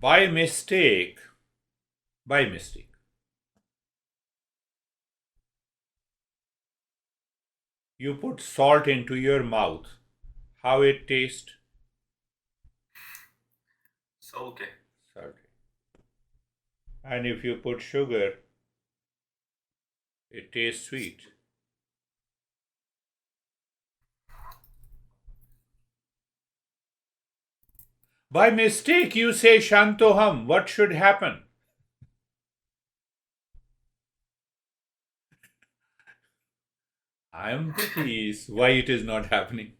By mistake, by mistake, you put salt into your mouth, how it tastes? Salty. Salty. And if you put sugar, it tastes sweet. By mistake, you say Shantoham. What should happen? I am the peace. Why it is not happening?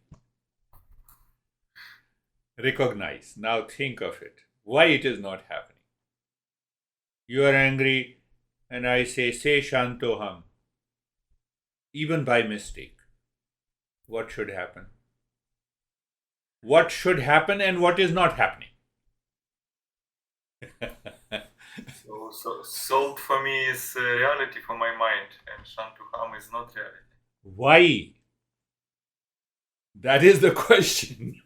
Recognize. Now think of it. Why it is not happening? You are angry, and I say Shantoham. Even by mistake. What should happen? What should happen and what is not happening? So salt for me is reality for my mind, and Shantuham is not reality. Why? That is the question.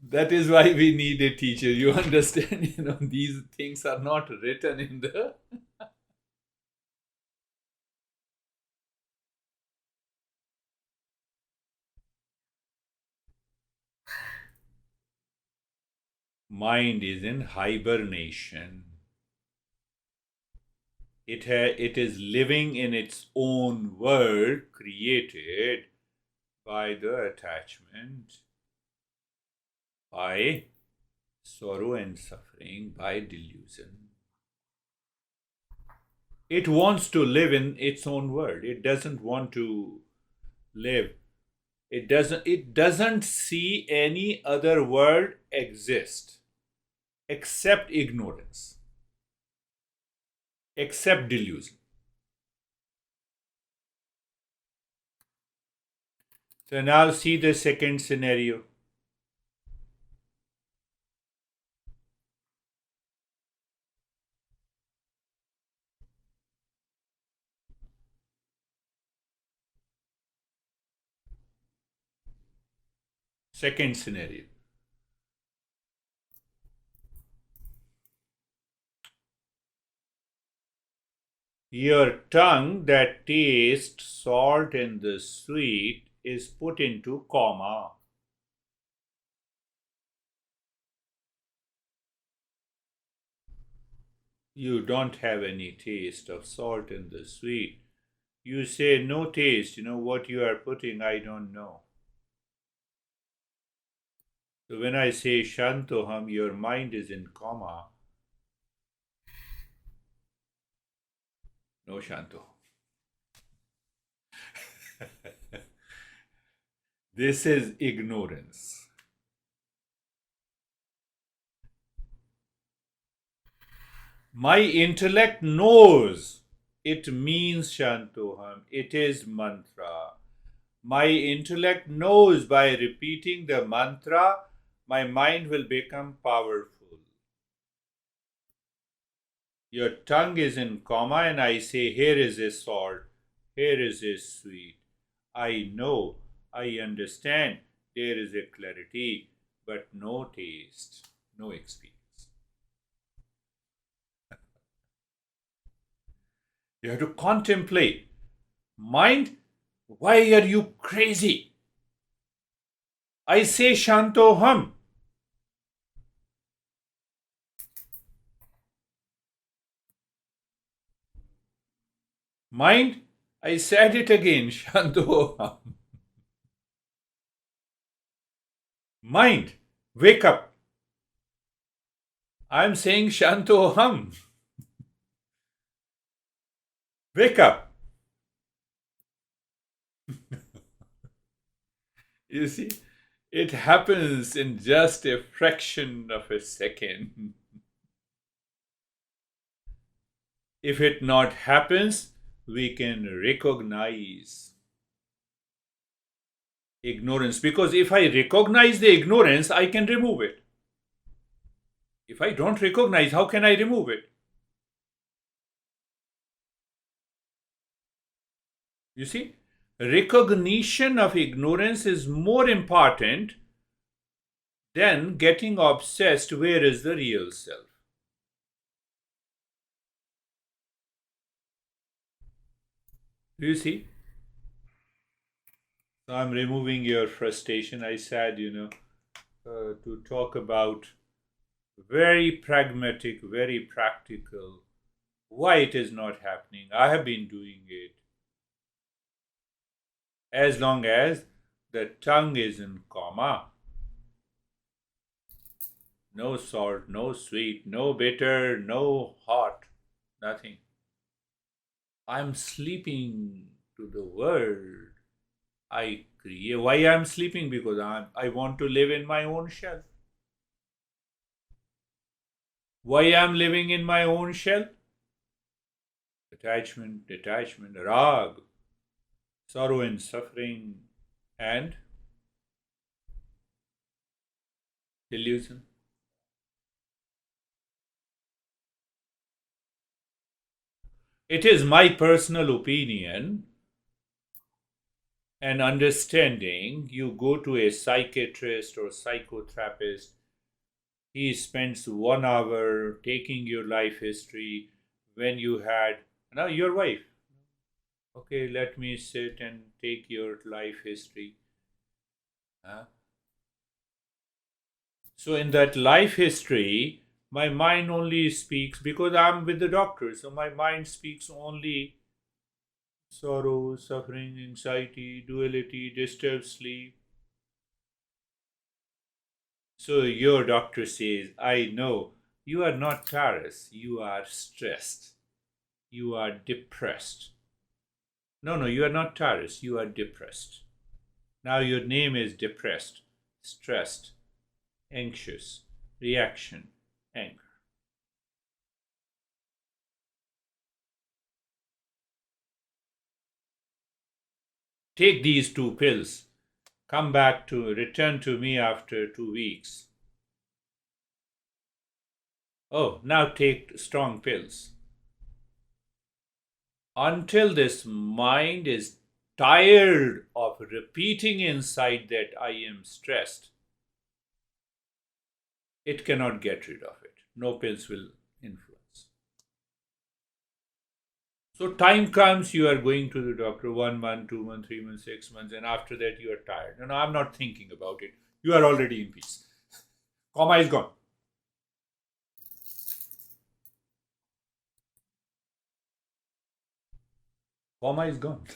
That is why we need a teacher. You understand? These things are not written in the. Mind is in hibernation. It is living in its own world created by the attachment, by sorrow and suffering, by delusion. It wants to live in its own world. It doesn't want to live. It doesn't see any other world exist except ignorance, except delusion. So now see the second scenario. Second scenario. Your tongue that tastes salt and the sweet is put into coma. You don't have any taste of salt and the sweet. You say no taste. What you are putting, I don't know. So when I say Shantoham, your mind is in coma. No Shanto. This is ignorance. My intellect knows it means Shantoham. It is mantra. My intellect knows by repeating the mantra, my mind will become powerful. Your tongue is in coma, and I say, here is a salt, here is a sweet. I know, I understand, there is a clarity, but no taste, no experience. You have to contemplate. Mind, why are you crazy? I say Shantoham. Mind, I said it again, Shantoham. Mind, wake up. I'm saying Shantoham. Wake up. You see, it happens in just a fraction of a second. If it not happens, we can recognize ignorance, because if I recognize the ignorance, I can remove it. If I don't recognize, how can I remove it? You see, recognition of ignorance is more important then getting obsessed, where is the real self? Do you see? So I'm removing your frustration. I said, to talk about very pragmatic, very practical, why it is not happening. I have been doing it. As long as the tongue is in coma, no salt, no sweet, no bitter, no hot, nothing. I'm sleeping to the world I create. Why I'm sleeping? Because I want to live in my own shell. Why I'm living in my own shell? Attachment, detachment, rag, sorrow and suffering, and delusion. It is my personal opinion and understanding. You go to a psychiatrist or psychotherapist, he spends 1 hour taking your life history when you had, now your wife. Okay, let me sit and take your life history. Huh? So, in that life history, my mind only speaks because I'm with the doctor. So, my mind speaks only sorrow, suffering, anxiety, duality, disturbed sleep. So, your doctor says, I know you are not Taurus, you are stressed, you are depressed. No, you are not Taurus, you are depressed. Now, your name is depressed, stressed, anxious, reaction, anger. Take these 2 pills. Return to me after 2 weeks. Oh, now take strong pills. Until this mind is tired of repeating inside that I am stressed, it cannot get rid of it. No pills will influence. So time comes, you are going to the doctor 1 month, 2 months, 3 months, 6 months, and after that you are tired. No, I'm not thinking about it. You are already in peace. Coma is gone. Coma is gone.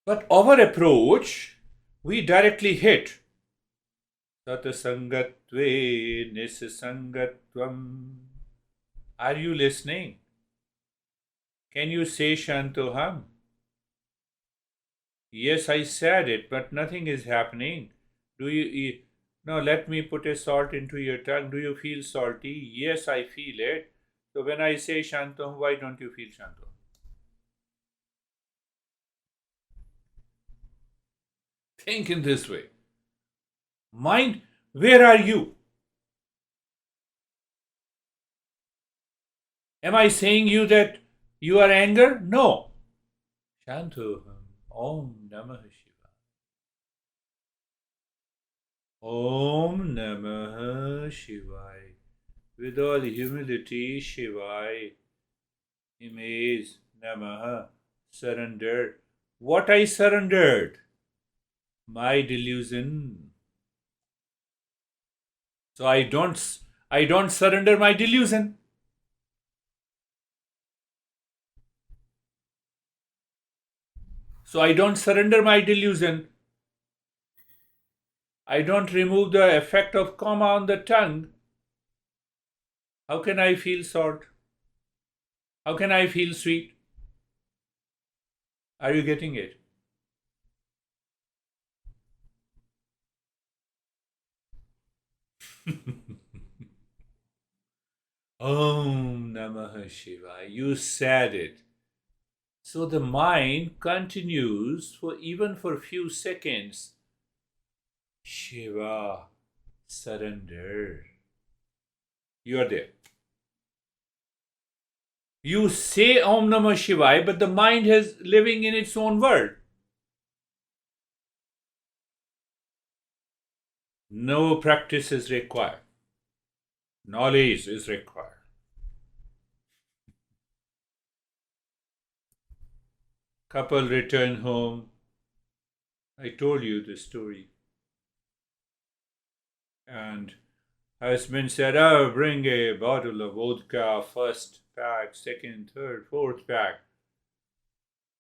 But our approach, we directly hit Satasangatve Nisasangatvam. Are you listening? Can you say Shantoham? Yes, I said it, but nothing is happening. Do you eat? No, let me put a salt into your tongue. Do you feel salty? Yes, I feel it. So when I say Shantoham, why don't you feel Shantoham? Think in this way. Mind, where are you? Am I saying you that you are anger? No. Shantoham. Om Namah Shivaya. Om Namah Shivaya. With all humility, Shivaya. Image Namaha. Surrendered. What I surrendered? My delusion. So I don't surrender my delusion. So I don't surrender my delusion. I don't remove the effect of coma on the tongue. How can I feel salt? How can I feel sweet? Are you getting it? Om Namah Shivaya. You said it. So the mind continues for even for a few seconds. Shiva, surrender. You are there. You say Om Namah Shivaya, but the mind is living in its own world. No practice is required. Knowledge is required. Couple return home. I told you the story. And husband said, "Oh, bring a bottle of vodka, first pack, second, third, fourth pack."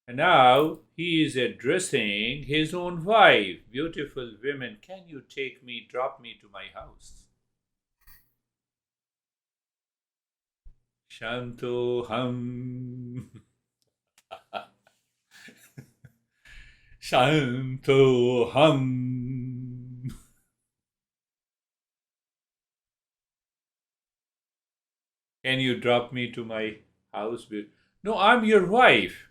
And now he is addressing his own wife. "Beautiful women, can you take me, drop me to my house?" Shanto ham. Shanto ham. Can you drop me to my house? No, I'm your wife.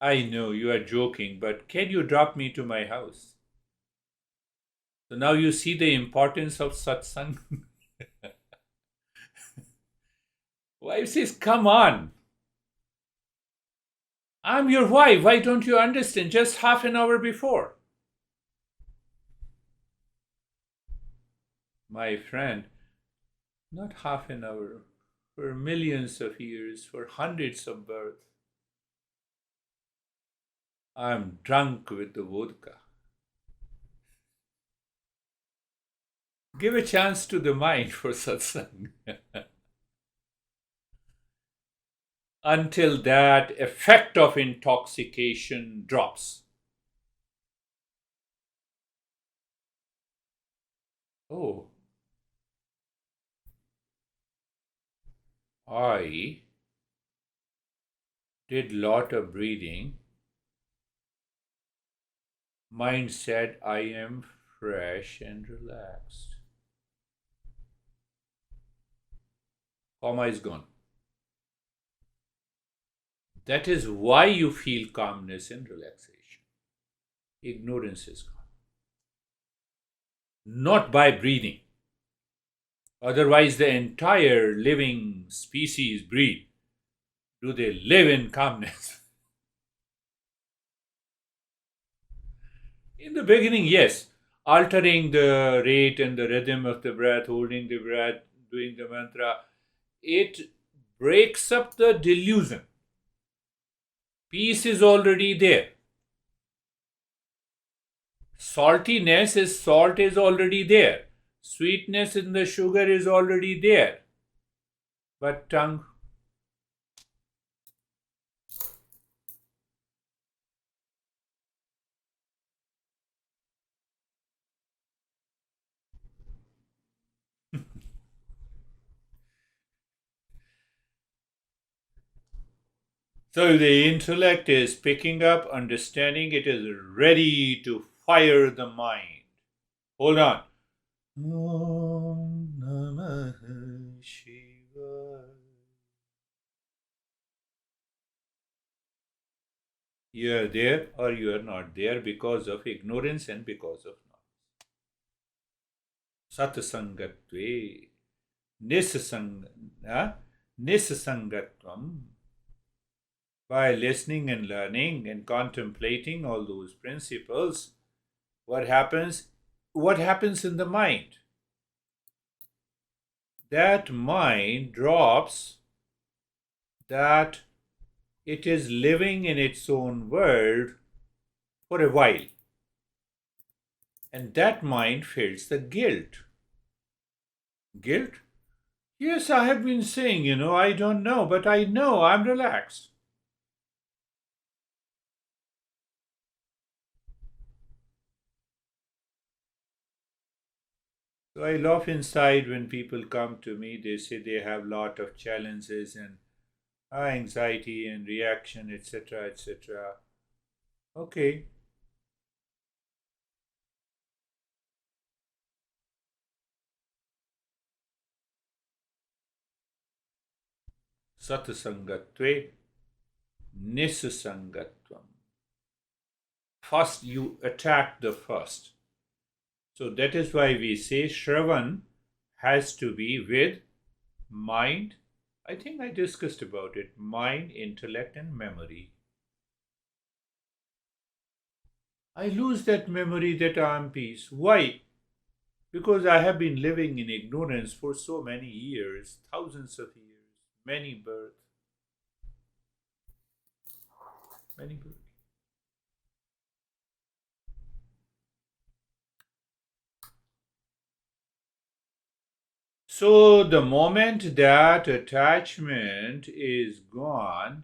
I know you are joking, but can you drop me to my house? So now you see the importance of satsang. Wife says, "Come on. I'm your wife. Why don't you understand? Just half an hour before." My friend, not half an hour, for millions of years, for hundreds of births, I'm drunk with the vodka. Give a chance to the mind for satsang. Until that effect of intoxication drops. Oh, I did lot of breathing. Mind said, "I am fresh and relaxed." Comma is gone. That is why you feel calmness and relaxation. Ignorance is gone. Not by breathing. Otherwise, the entire living species breathe. Do they live in calmness? In the beginning, yes. Altering the rate and the rhythm of the breath, holding the breath, doing the mantra, it breaks up the delusion. Peace is already there. Saltiness is salt is already there. Sweetness in the sugar is already there. But tongue, so the intellect is picking up, understanding, it is ready to fire the mind. Hold on. Om Namah Shivaya. You are there or you are not there because of ignorance and because of knowledge. Satsangatve nisasangatvam. By listening and learning and contemplating all those principles, what happens? What happens in the mind? That mind drops that it is living in its own world for a while. And that mind feels the guilt. Guilt? Yes, I have been saying, I don't know, but I know I'm relaxed. So I laugh inside when people come to me, they say they have a lot of challenges and anxiety and reaction, etc., etc. Okay. Satsangatve nisasangatvam. First, you attack the first. So that is why we say Shravan has to be with mind. I think I discussed about it. Mind, intellect, and memory. I lose that memory that I am peace. Why? Because I have been living in ignorance for so many years, thousands of years, many births, many births. So the moment that attachment is gone,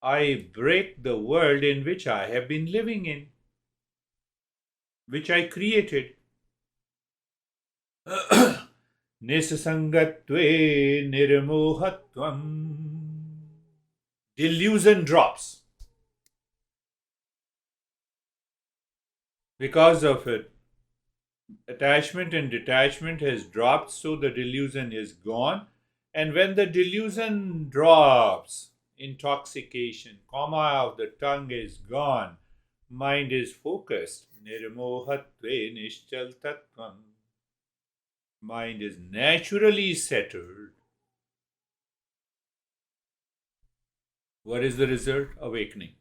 I break the world in which I have been living in, which I created. Nisasangatve nirmohatvam. Delusion drops. Because of it, attachment and detachment has dropped, so the delusion is gone. And when the delusion drops, intoxication, comma of the tongue is gone, mind is focused. Nirmohatve nishchal tattvam. Mind is naturally settled. What is the result? Awakening.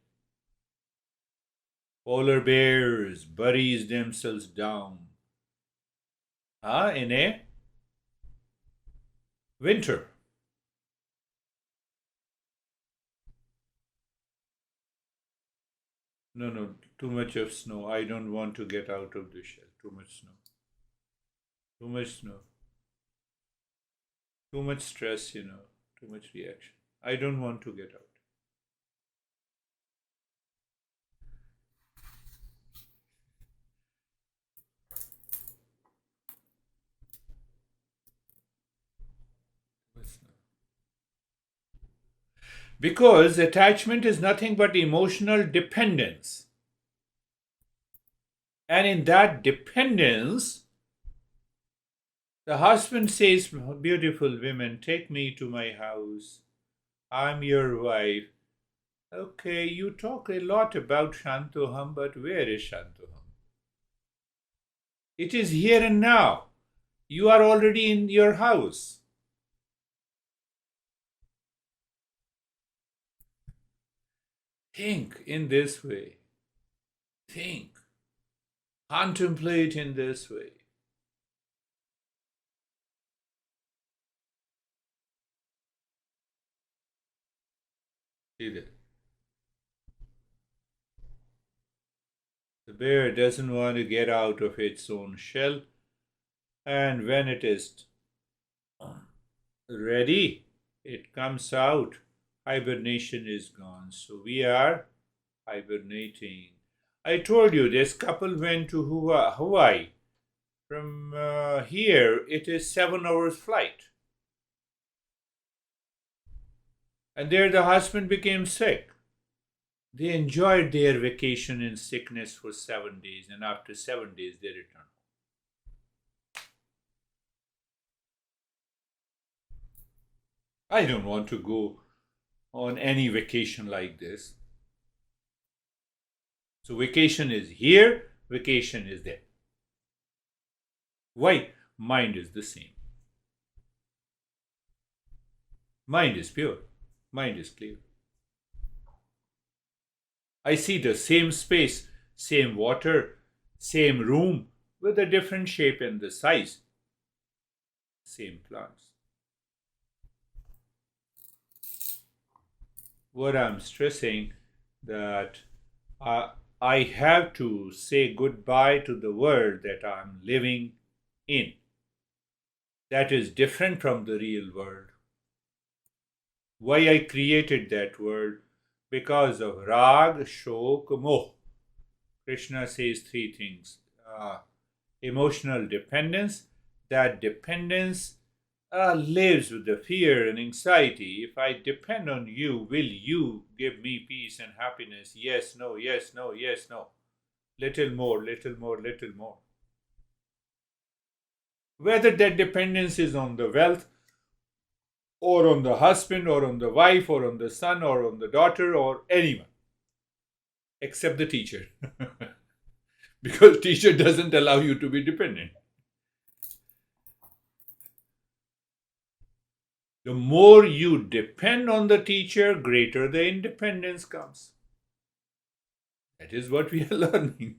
Polar bears buries themselves down in a winter. No, too much of snow. I don't want to get out of the shell. Too much snow. Too much snow. Too much stress, too much reaction. I don't want to get out. Because attachment is nothing but emotional dependence. And in that dependence, the husband says, beautiful women, take me to my house. I'm your wife. Okay, you talk a lot about Shantoham, but where is Shantoham? It is here and now. You are already in your house. Think in this way. Think. Contemplate in this way. See that? The bear doesn't want to get out of its own shell, and when it is ready, it comes out. Hibernation is gone. So we are hibernating. I told you this couple went to Hawaii. From here, it is 7 hours flight. And there the husband became sick. They enjoyed their vacation in sickness for 7 days, and after 7 days they returned. I don't want to go on any vacation like this. So vacation is here, vacation is there. Why? Mind is the same. Mind is pure. Mind is clear. I see the same space, same water, same room with a different shape and the size. Same plants. What I'm stressing that I have to say goodbye to the world that I'm living in. That is different from the real world. Why I created that world? Because of Rag, Shok, Moh. Krishna says 3 things. Emotional dependence. That dependence lives with the fear and anxiety. If I depend on you, will you give me peace and happiness? Yes, no, yes, no, yes, no. Little more, little more, little more. Whether that dependence is on the wealth, or on the husband, or on the wife, or on the son, or on the daughter, or anyone, except the teacher. Because teacher doesn't allow you to be dependent. The more you depend on the teacher, greater the independence comes. That is what we are learning.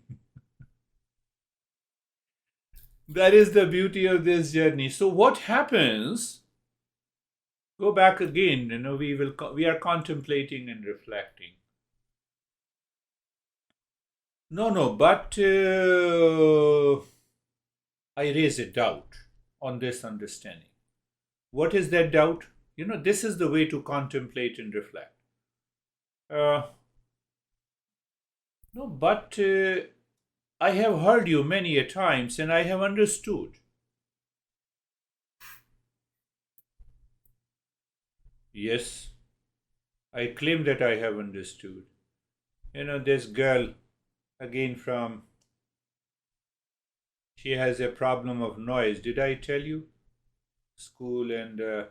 That is the beauty of this journey. So what happens? Go back again. We are contemplating and reflecting. No, but I raise a doubt on this understanding. What is that doubt? This is the way to contemplate and reflect. No, but I have heard you many a times and I have understood. Yes, I claim that I have understood. This girl, again she has a problem of noise. Did I tell you? School and Yeah.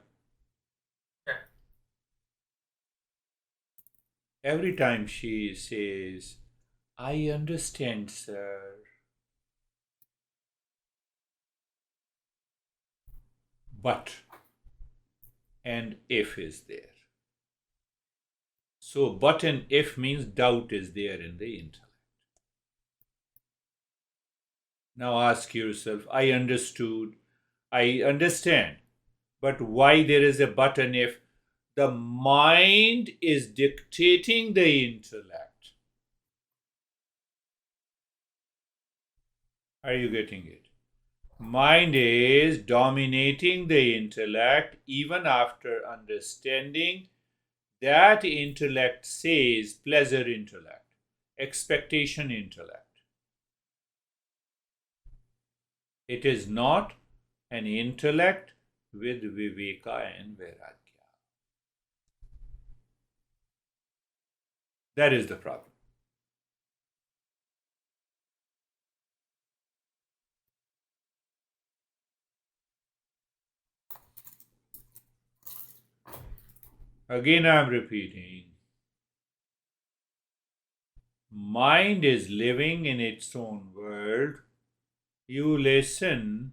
every time she says, I understand, sir. But and if is there. So, but and if means doubt is there in the intellect. Now ask yourself, I understood, I understand, but why there is a but and if? The mind is dictating the intellect. Are you getting it? Mind is dominating the intellect even after understanding that intellect says pleasure intellect, expectation intellect. It is not an intellect with viveka and vairagya. That is the problem. Again, I am repeating. Mind is living in its own world. You listen,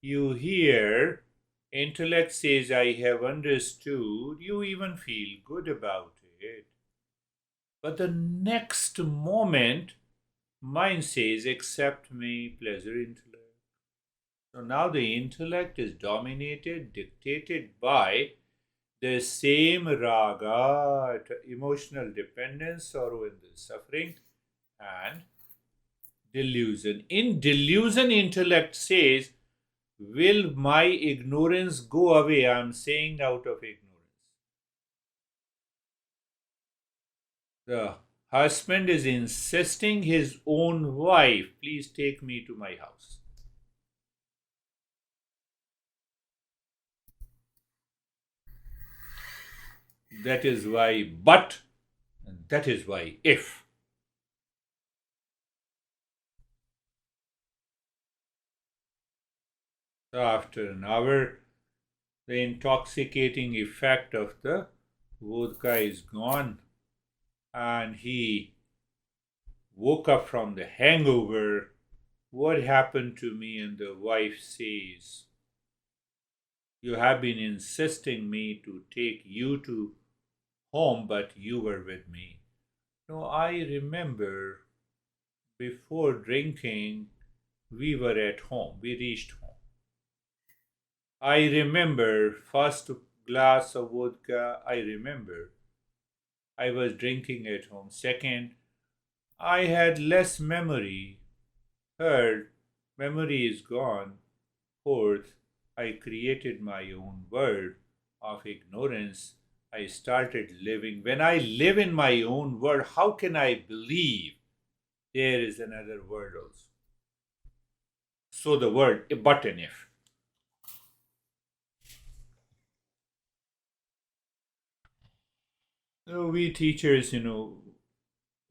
you hear, intellect says, I have understood, you even feel good about it. But the next moment, mind says, accept me, pleasure intellect. So now the intellect is dominated, dictated by the same raga, emotional dependence, sorrow and suffering, and delusion. In delusion, intellect says, will my ignorance go away? I am saying out of ignorance. The husband is insisting his own wife, please take me to my house. That is why but, and that is why if. So after an hour, the intoxicating effect of the vodka is gone, and he woke up from the hangover. What happened to me? And the wife says, you have been insisting me to take you to home, but you were with me. No, I remember before drinking, we were at home. We reached home. I remember first glass of vodka. I remember I was drinking at home. Second, I had less memory. Third, memory is gone. Fourth, I created my own world of ignorance. I started living. When I live in my own world, how can I believe there is another world also? So the word but and if. We teachers,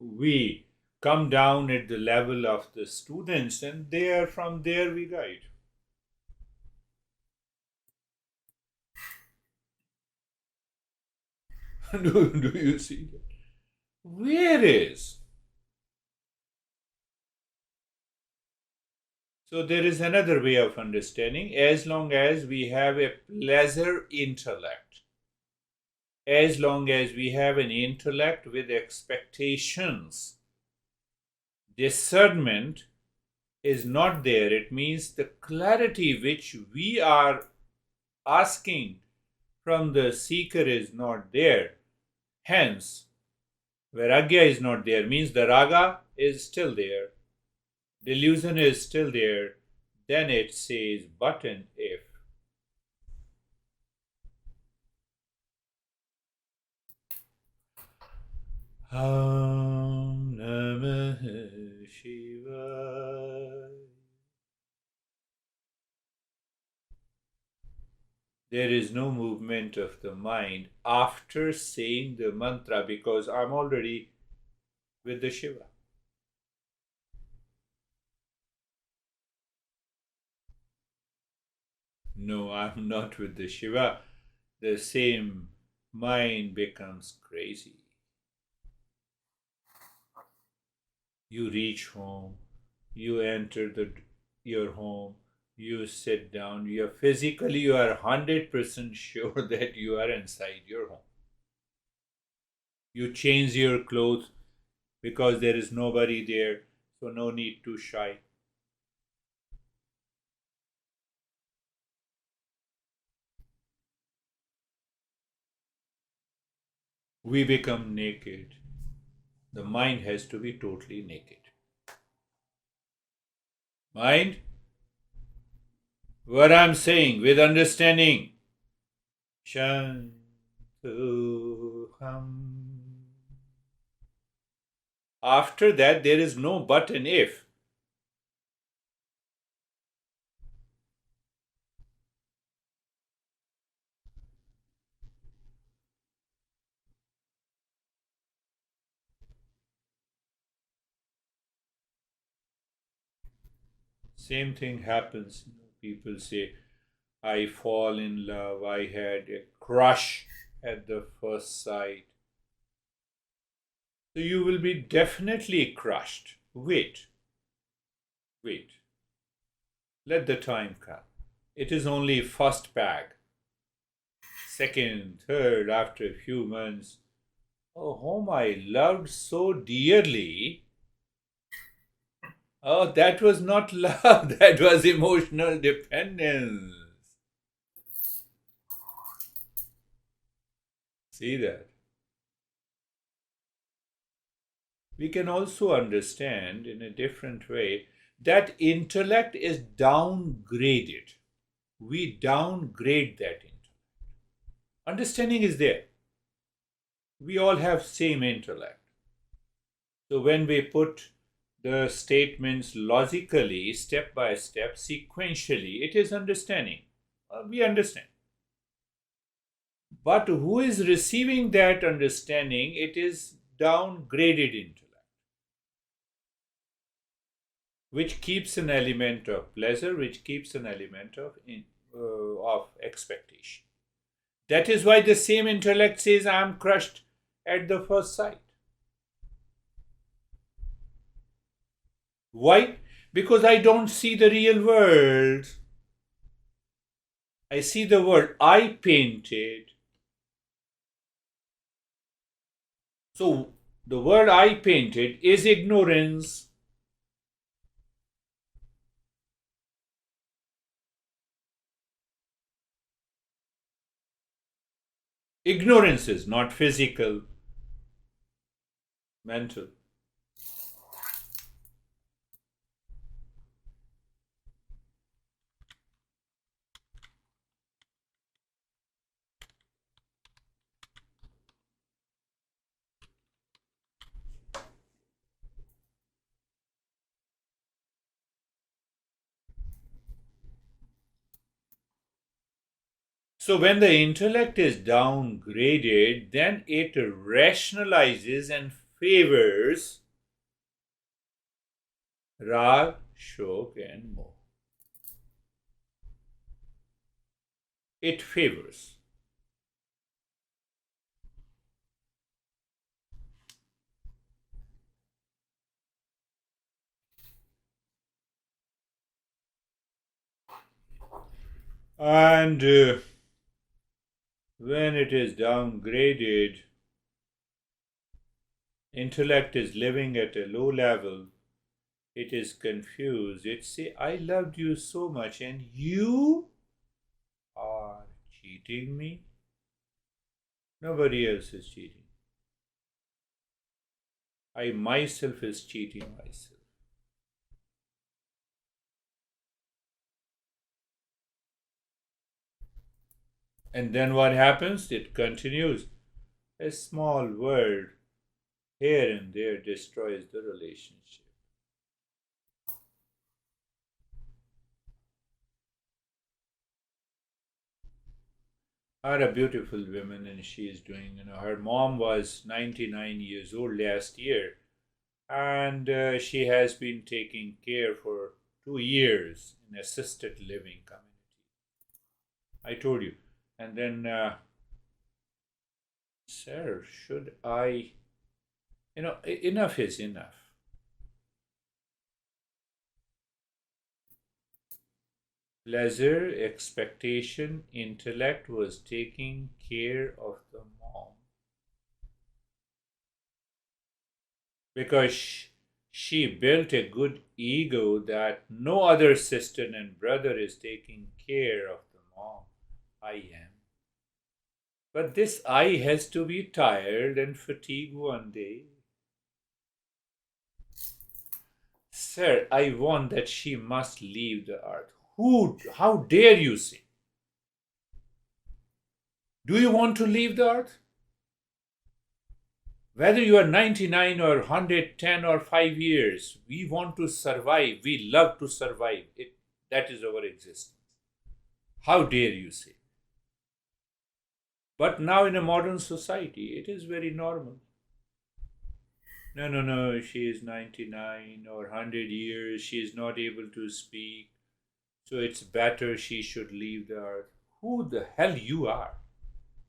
we come down at the level of the students and there from there we guide. do you see that? Where is? So there is another way of understanding. As long as we have a pleasure intellect, as long as we have an intellect with expectations, discernment is not there. It means the clarity which we are asking from the seeker is not there. Hence, vairagya is not there, means the raga is still there, delusion is still there. Then it says, but and if. Om Namah Shivaya. There is no movement of the mind after saying the mantra because I'm already with the Shiva. No, I'm not with the Shiva. The same mind becomes crazy. You reach home, you enter your home, you sit down, you are 100% sure that you are inside your home. You change your clothes because there is nobody there, so no need to shy. We become naked. The mind has to be totally naked. Mind, what I'm saying with understanding. Shantuham. After that, there is no but and if. Same thing happens. People say, I fall in love, I had a crush at the first sight. So you will be definitely crushed. Wait. Let the time come. It is only first bag. Second, third, after a few months. Oh, whom I loved so dearly. Oh, that was not love, that was emotional dependence. See that? We can also understand in a different way that intellect is downgraded. We downgrade that intellect. Understanding is there. We all have same intellect. So when we put the statements logically, step by step, sequentially, it is understanding. We understand. But who is receiving that understanding? It is downgraded intellect, which keeps an element of pleasure, which keeps an element of expectation. That is why the same intellect says, I am crushed at the first sight. Why? Because I don't see the real world. I see the world I painted. So the word I painted is ignorance. Ignorance is not physical, mental. So when the intellect is downgraded, then it rationalizes and favors Rag, Shok, and Moh. It favors. And when it is downgraded, intellect is living at a low level, it is confused. It say, I loved you so much and you are cheating me. Nobody else is cheating. I myself is cheating myself. And then what happens? It continues. A small word here and there destroys the relationship. I had a beautiful woman and she is doing, her mom was 99 years old last year and she has been taking care for 2 years in assisted living community. I told you. And then, sir, should I, enough is enough. Pleasure, expectation, intellect was taking care of the mom. Because she built a good ego that no other sister and brother is taking care of the mom. I am. But this I has to be tired and fatigued one day. Sir, I want that she must leave the earth. How dare you say? Do you want to leave the earth? Whether you are 99 or 110 or 5 years, we want to survive. We love to survive. That is our existence. How dare you say? But now in a modern society, it is very normal. No, she is 99 or 100 years, she is not able to speak, so it's better she should leave the earth. Who the hell you are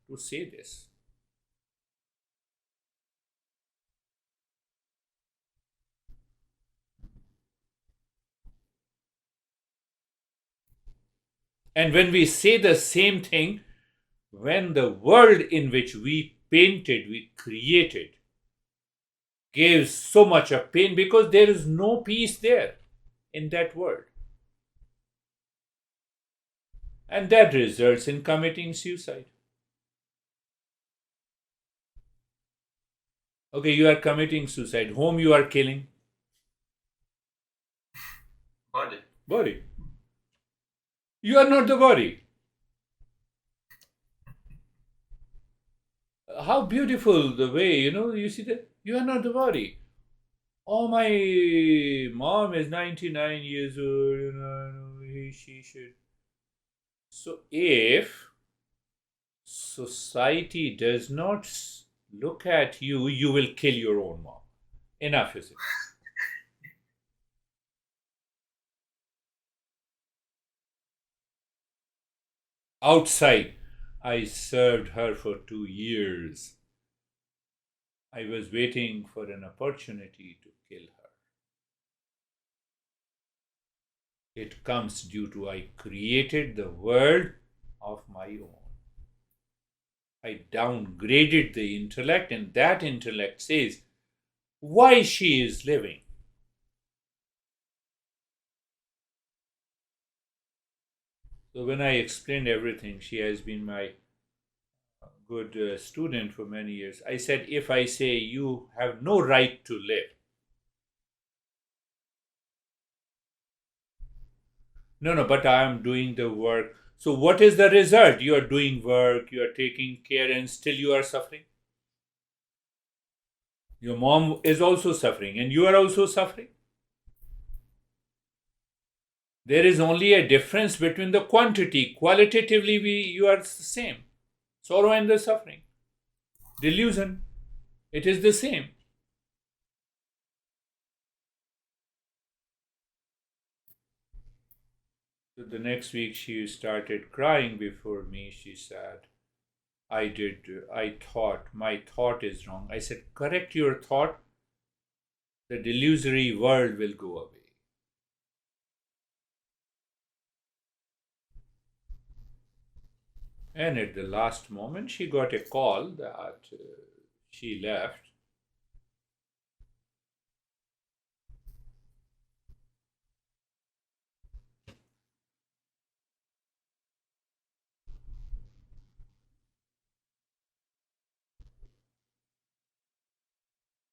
to say this? And when we say the same thing, when the world in which we painted, we created, gave so much of pain because there is no peace there in that world. And that results in committing suicide. Okay, you are committing suicide. Whom you are killing? Body. You are not the body. How beautiful the way, you see that? You are not the body. Oh, my mom is 99 years old, she should. So if society does not look at you, you will kill your own mom. Enough is it. Outside, I served her for 2 years. I was waiting for an opportunity to kill her. It comes due to I created the world of my own. I downgraded the intellect, and that intellect says why she is living. So when I explained everything, she has been my good student for many years. I said, if I say you have no right to live, no, but I am doing the work. So what is the result? You are doing work, you are taking care, and still you are suffering. Your mom is also suffering, and you are also suffering. There is only a difference between the quantity. Qualitatively, you are the same. Sorrow and the suffering. Delusion, it is the same. So the next week she started crying before me. She said, I thought, my thought is wrong. I said, correct your thought. The delusory world will go away. And at the last moment, she got a call that she left.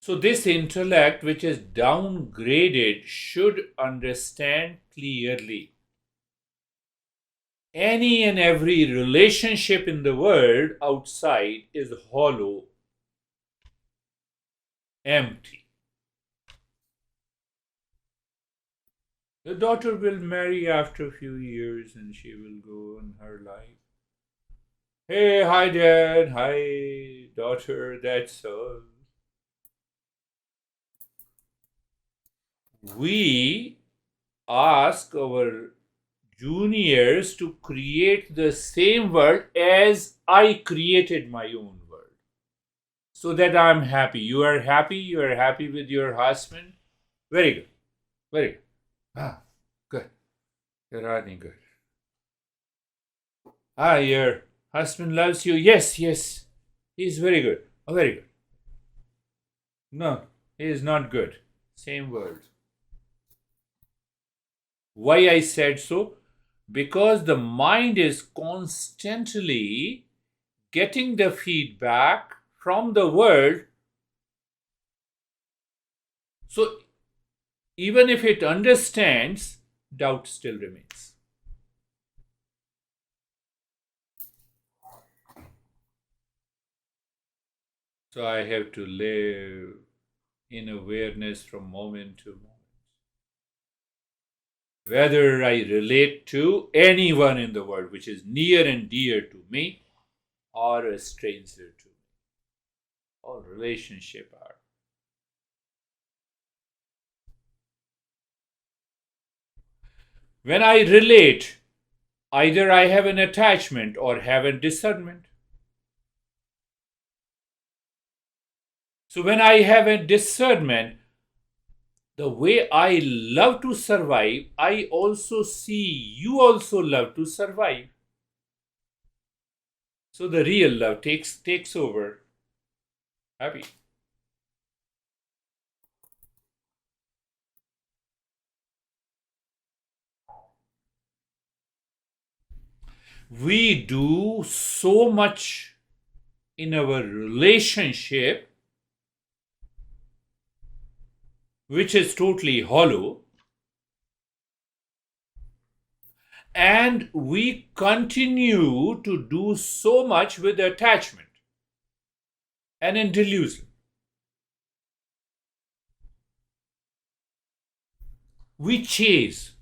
So this intellect, which is downgraded, should understand clearly any and every relationship in the world outside is hollow, empty. The daughter will marry after a few years and she will go on her life. Hey, hi dad, hi daughter, that's all. We ask our juniors to create the same world as I created my own world. So that I'm happy. You are happy, you are happy with your husband. Very good. Very good. Ah, good. You're running good. Ah, your husband loves you. Yes, yes. He's very good. Oh, very good. No, he is not good. Same word. Why I said so? Because the mind is constantly getting the feedback from the world. So even if it understands, doubt still remains. So I have to live in awareness from moment to moment. Whether I relate to anyone in the world which is near and dear to me or a stranger to me. All relationship are. When I relate, either I have an attachment or have a discernment. So when I have a discernment, the way I love to survive, I also see you also love to survive. So the real love takes over. Happy. We do so much in our relationship which is totally hollow, and we continue to do so much with attachment and in delusion. We chase,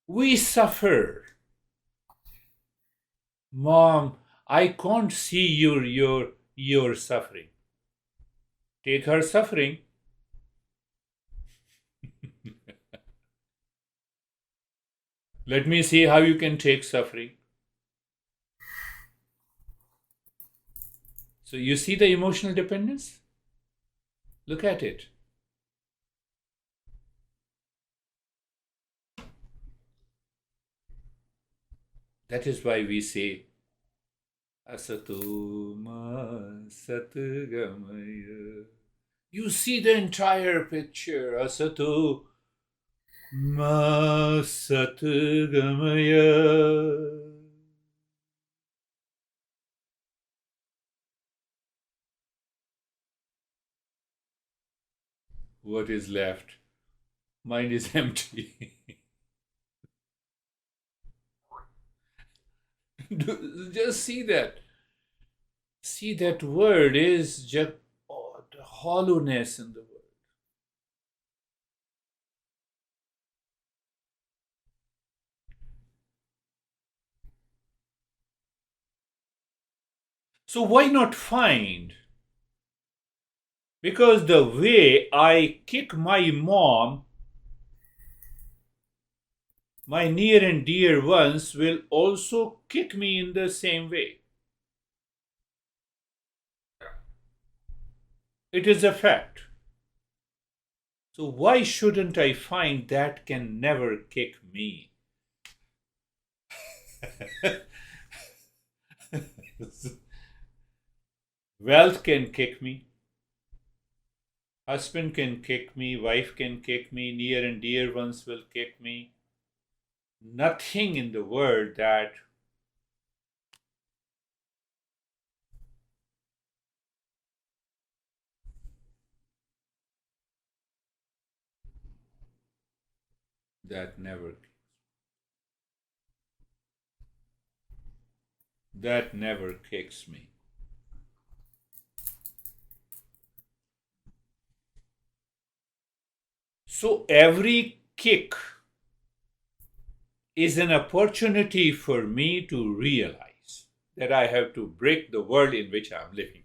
we suffer. Mom, I can't see your suffering. Take her suffering. Let me see how you can take suffering. So you see the emotional dependence? Look at it. That is why we say Asato ma satgamaya. You see the entire picture. Asato ma satgamaya. What is left? Mind is empty. Just see that. See that word is just the hollowness in the word. So why not find? Because the way I kick my mom, my near and dear ones will also kick me in the same way. It is a fact. So why shouldn't I find that can never kick me? Wealth can kick me. Husband can kick me. Wife can kick me. Near and dear ones will kick me. Nothing in the world that That never kicks me. So every kick is an opportunity for me to realize that I have to break the world in which I'm living.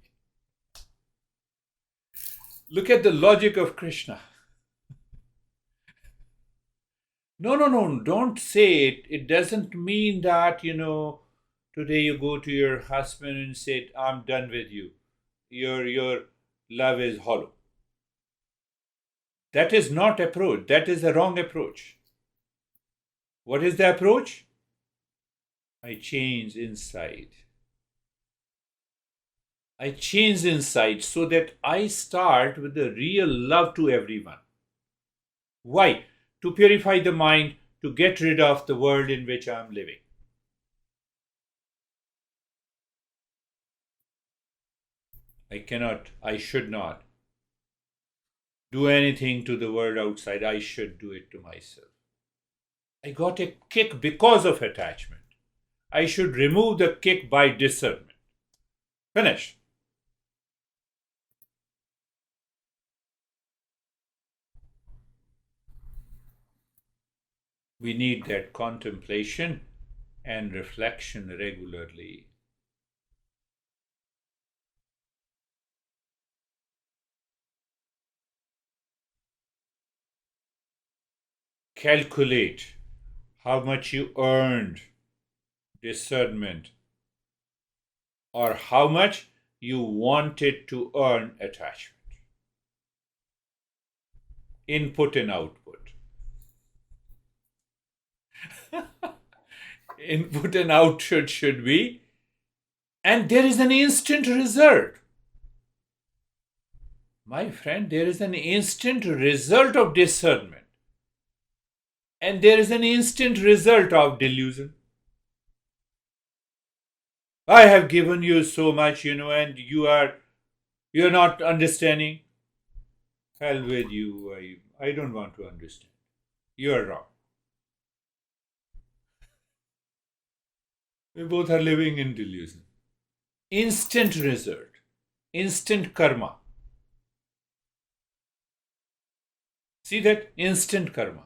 Look at the logic of Krishna. No, don't say it. It doesn't mean that, today you go to your husband and say, I'm done with you. Your love is hollow. That is not approach. That is the wrong approach. What is the approach? I change inside. I change inside so that I start with the real love to everyone. Why? To purify the mind, to get rid of the world in which I am living. I should not do anything to the world outside. I should do it to myself. I got a kick because of attachment. I should remove the kick by discernment. Finish. We need that contemplation and reflection regularly. Calculate how much you earned discernment or how much you wanted to earn attachment. Input and output. Input and output should be, and there is an instant result. My friend, there is an instant result of discernment. And there is an instant result of delusion. I have given you so much, and you're not understanding. Hell with you. I don't want to understand. You're wrong. We both are living in delusion. Instant result. Instant karma. See that? Instant karma.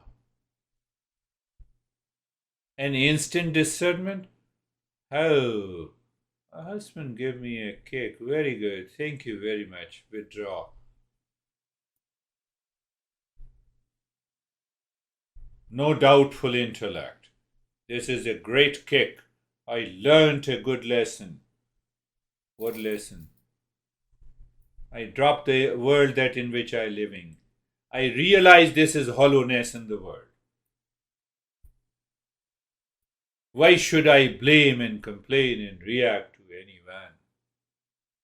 An instant discernment. Oh, a husband gave me a cake. Very good. Thank you very much. Withdraw. No doubtful intellect. This is a great kick. I learned a good lesson. What lesson? I dropped the world that in which I am living. I realize this is hollowness in the world. Why should I blame and complain and react to anyone?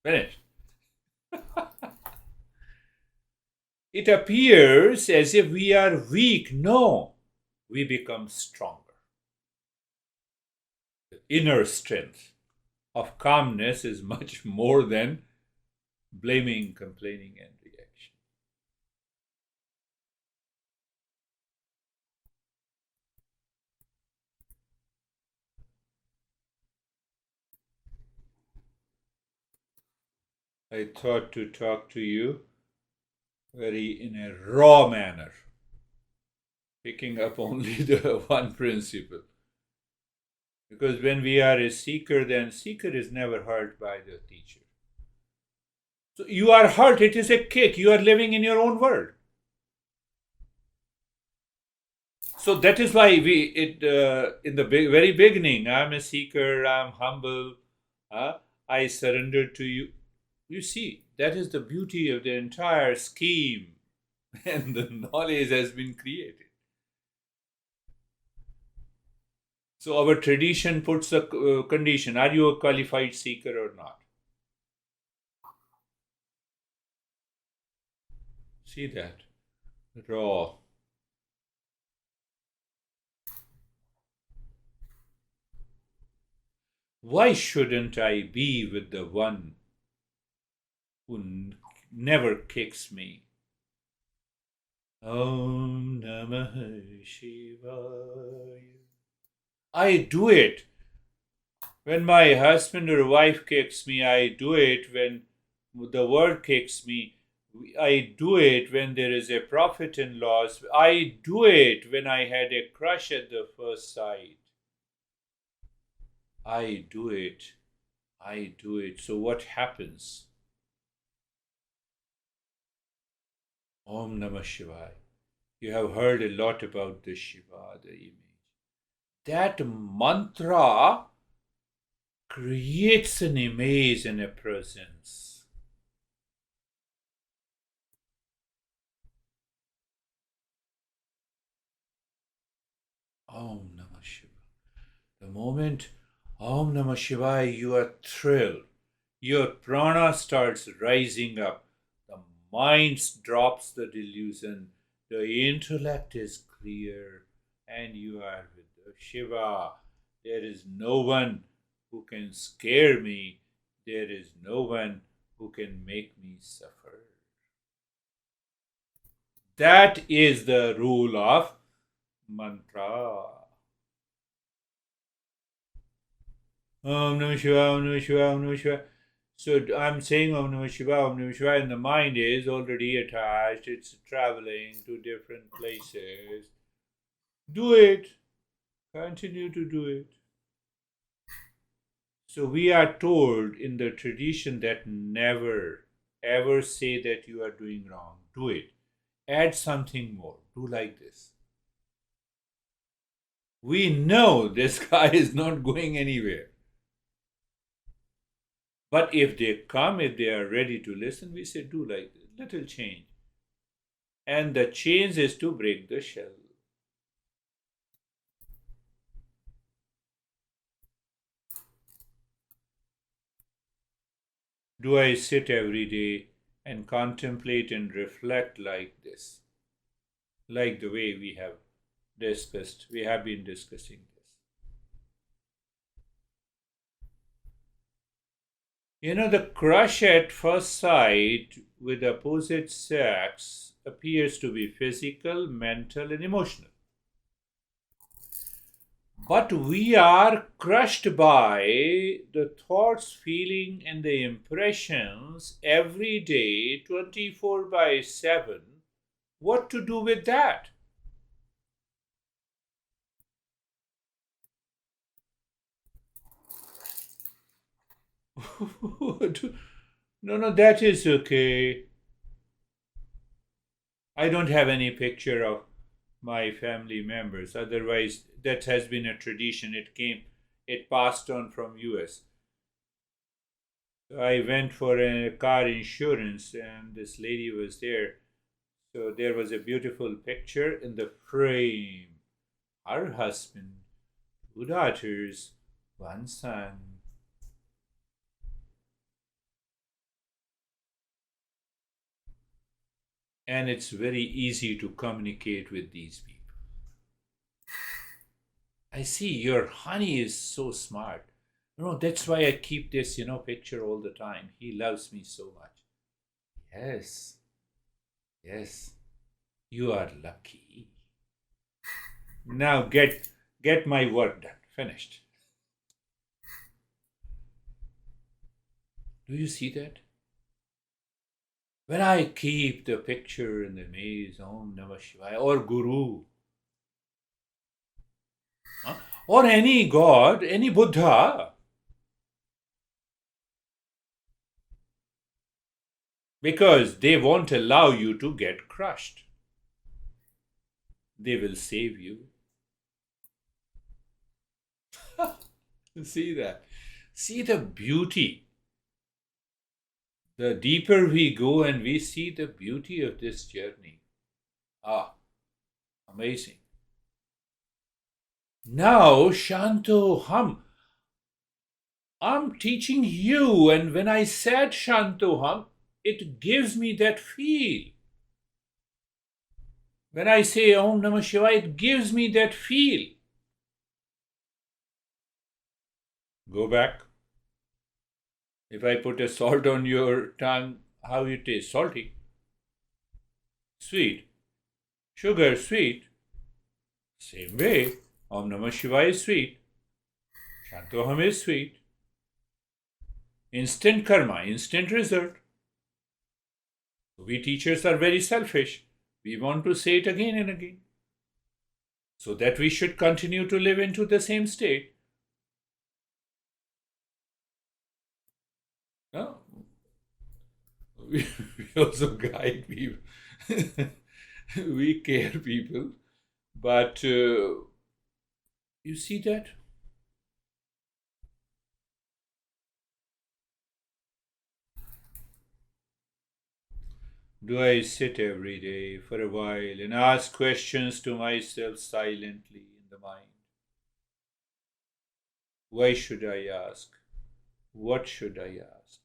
Finished. It appears as if we are weak. No, we become stronger. The inner strength of calmness is much more than blaming, complaining, and reaction. I thought to talk to you in a raw manner, picking up only the one principle. Because when we are a seeker, then seeker is never hurt by the teacher. So you are hurt, it is a kick. You are living in your own world. So that is why in the very beginning, I'm a seeker, I'm humble, I surrender to you. You see, that is the beauty of the entire scheme, and the knowledge has been created. So our tradition puts a condition: are you a qualified seeker or not? See that? Raw. Why shouldn't I be with the one who never kicks me? Om Namah Shivaya. I do it. When my husband or wife kicks me, I do it. When the world kicks me, I do it. When there is a profit and loss, I do it. When I had a crush at the first sight, I do it. I do it. So what happens? Om Namah Shivaya. You have heard a lot about the Shiva, the image. That mantra creates an image and a presence. Om Namah Shivaya. The moment Om Namah Shivaya, you are thrilled. Your prana starts rising up. The mind drops the delusion. The intellect is clear. And you are with the Shiva. There is no one who can scare me. There is no one who can make me suffer. That is the rule of mantra. Om Namah Shivaya, Om Namah Shivaya, Om Namah Shivaya. So I'm saying Om Namah Shivaya, Om Namah Shivaya, and the mind is already attached. It's traveling to different places. Do it. Continue to do it. So we are told in the tradition that never ever say that you are doing wrong. Do it. Add something more. Do like this. We know this guy is not going anywhere. But if they come, if they are ready to listen, we say, do like this, little change. And the change is to break the shell. Do I sit every day and contemplate and reflect like this? Like the way we have been discussing this. You know, the crush at first sight with opposite sex appears to be physical, mental, and emotional. But we are crushed by the thoughts, feeling, and the impressions every day, 24/7. What to do with that? No, that is okay. I don't have any picture of my family members. Otherwise, that has been a tradition. It passed on from US. I went for a car insurance and this lady was there. So there was a beautiful picture in the frame. Her husband, two daughters, one son. And it's very easy to communicate with these people. I see your honey is so smart. That's why I keep this, picture all the time. He loves me so much. Yes, yes, you are lucky. Now get my work done. Finished. Do you see that? When I keep the picture in the maze, Om Namah Shivaya, or Guru, or any God, any Buddha, because they won't allow you to get crushed. They will save you. See that? See the beauty. The deeper we go and we see the beauty of this journey. Amazing. Now, Shanto Hum, I'm teaching you, and when I said Shanto Hum, it gives me that feel. When I say Om Namah Shivaya, it gives me that feel. Go back. If I put a salt on your tongue, how you taste? Salty. Sweet. Sugar, sweet. Same way, Om Namah Shivaya is sweet. Shantoham is sweet. Instant karma, instant result. We teachers are very selfish. We want to say it again and again, so that we should continue to live into the same state. No? We also guide people. We care people. But you see that? Do I sit every day for a while and ask questions to myself silently in the mind? Why should I ask? What should I ask?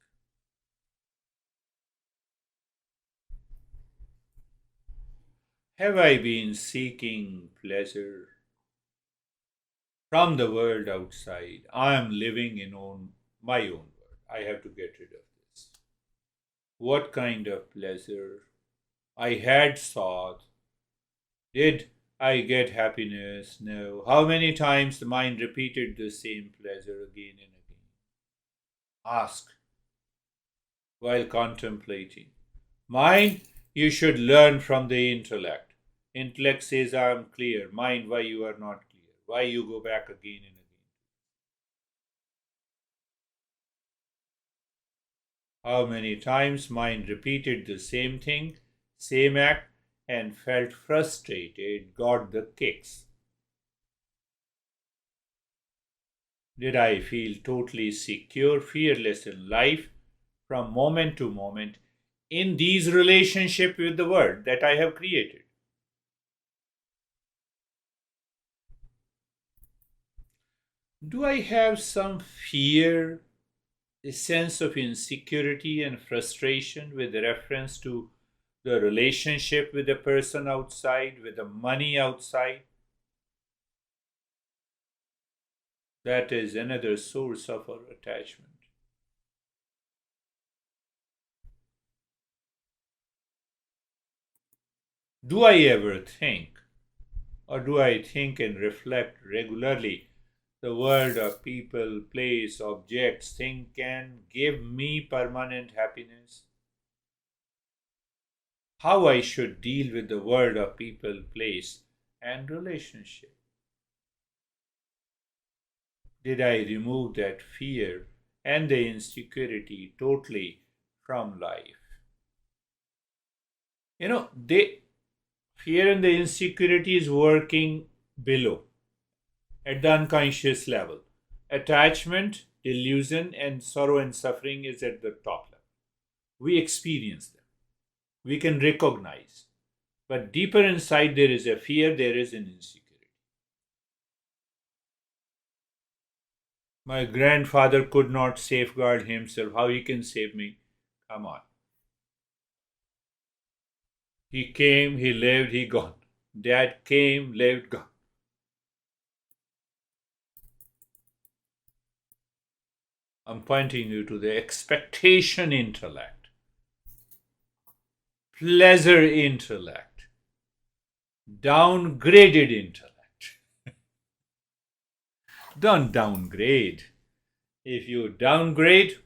Have I been seeking pleasure from the world outside? I am living in my own world. I have to get rid of this. What kind of pleasure? I had sought. Did I get happiness? No. How many times the mind repeated the same pleasure again and again? Ask while contemplating. Mind, you should learn from the intellect. Intellect says, I am clear. Mind, why you are not clear? Why you go back again and again? How many times mind repeated the same thing, same act, and felt frustrated, got the kicks? Did I feel totally secure, fearless in life from moment to moment in these relationships with the world that I have created? Do I have some fear, a sense of insecurity and frustration with reference to the relationship with the person outside, with the money outside? That is another source of our attachment. Do I ever think, or do I think and reflect regularly, the world of people, place, objects, things can give me permanent happiness? How I should deal with the world of people, place, and relationship? Did I remove that fear and the insecurity totally from life? Fear and the insecurity is working below, at the unconscious level. Attachment, delusion, and sorrow and suffering is at the top level. We experience them. We can recognize. But deeper inside, there is a fear, there is an insecurity. My grandfather could not safeguard himself. How he can save me? Come on. He came, he lived, he gone. Dad came, lived, gone. I'm pointing you to the expectation intellect, pleasure intellect, downgraded intellect. Don't downgrade. If you downgrade,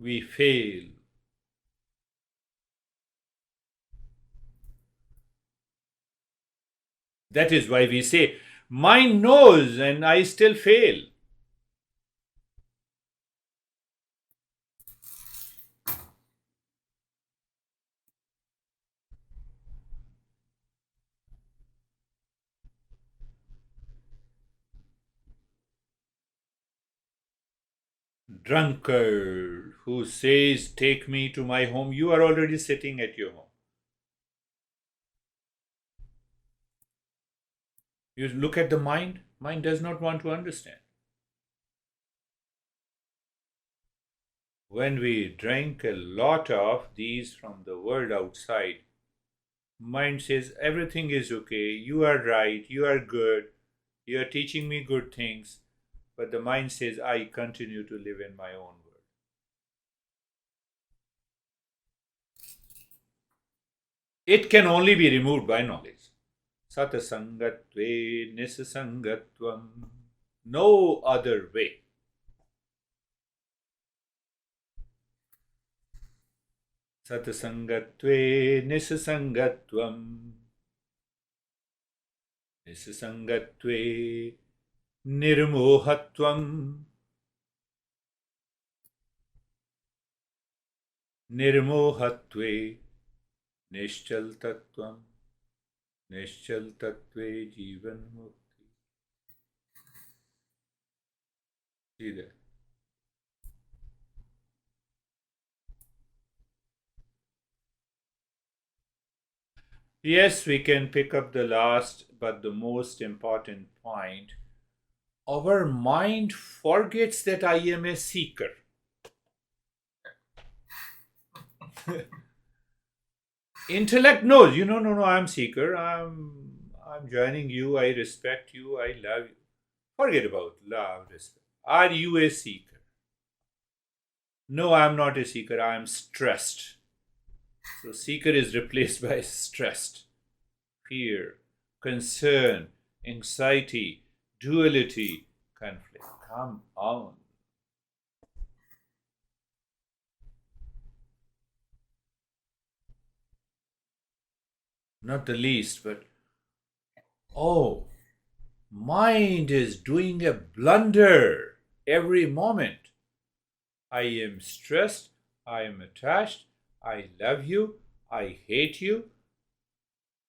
we fail. That is why we say, mine knows and I still fail. Drunkard who says, take me to my home, you are already sitting at your home. You look at the mind does not want to understand. When we drink a lot of these from the world outside, mind says everything is okay, you are right, you are good, you are teaching me good things, but the mind says I continue to live in my own world. It can only be removed by knowledge. Satasangatve nisasangatvam. No other way. Satasangatve nisasangatvam. Nisasangatve nirmohatvam. Nirmohatve Nishchal Tattvam, Nishchal Tattve Jivan Mukti. See that? Yes, we can pick up the last but the most important point. Our mind forgets that I am a seeker. Intellect knows, no, I'm seeker. I'm joining you. I respect you. I love you. Forget about love, respect. Are you a seeker? No, I'm not a seeker. I'm stressed. So seeker is replaced by stressed. Fear, concern, anxiety, duality, conflict. Come on. Not the least, but mind is doing a blunder every moment. I am stressed, I am attached, I love you, I hate you,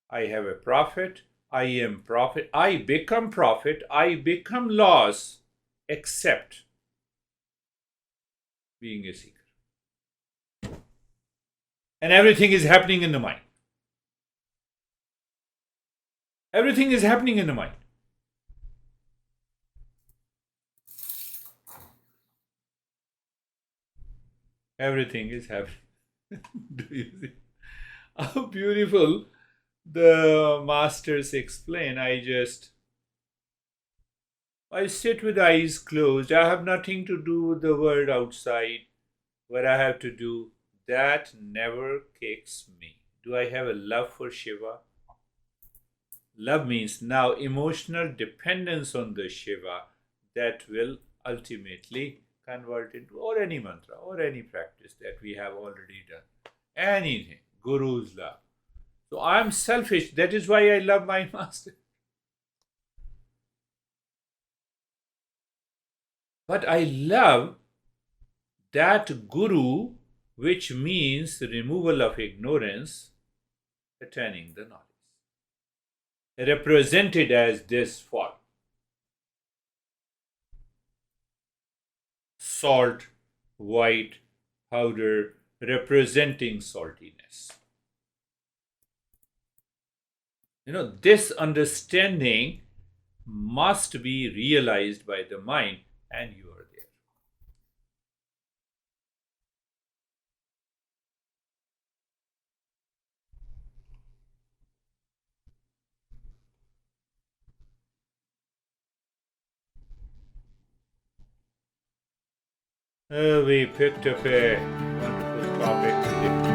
I have a profit, I am profit, I become profit, I become loss, except being a seeker. And everything is happening in the mind. Everything is happening in the mind. Everything is happening. Do you see how beautiful the masters explain? I sit with eyes closed. I have nothing to do with the world outside. What I have to do, that never kicks me. Do I have a love for Shiva? Love means now emotional dependence on the Shiva that will ultimately convert into, or any mantra, or any practice that we have already done. Anything. Guru's love. So I'm selfish. That is why I love my master. But I love that Guru, which means the removal of ignorance, attaining the knowledge. Represented as this form. Salt, white, powder, representing saltiness. This understanding must be realized by the mind, and you are there. We picked up a wonderful topic today.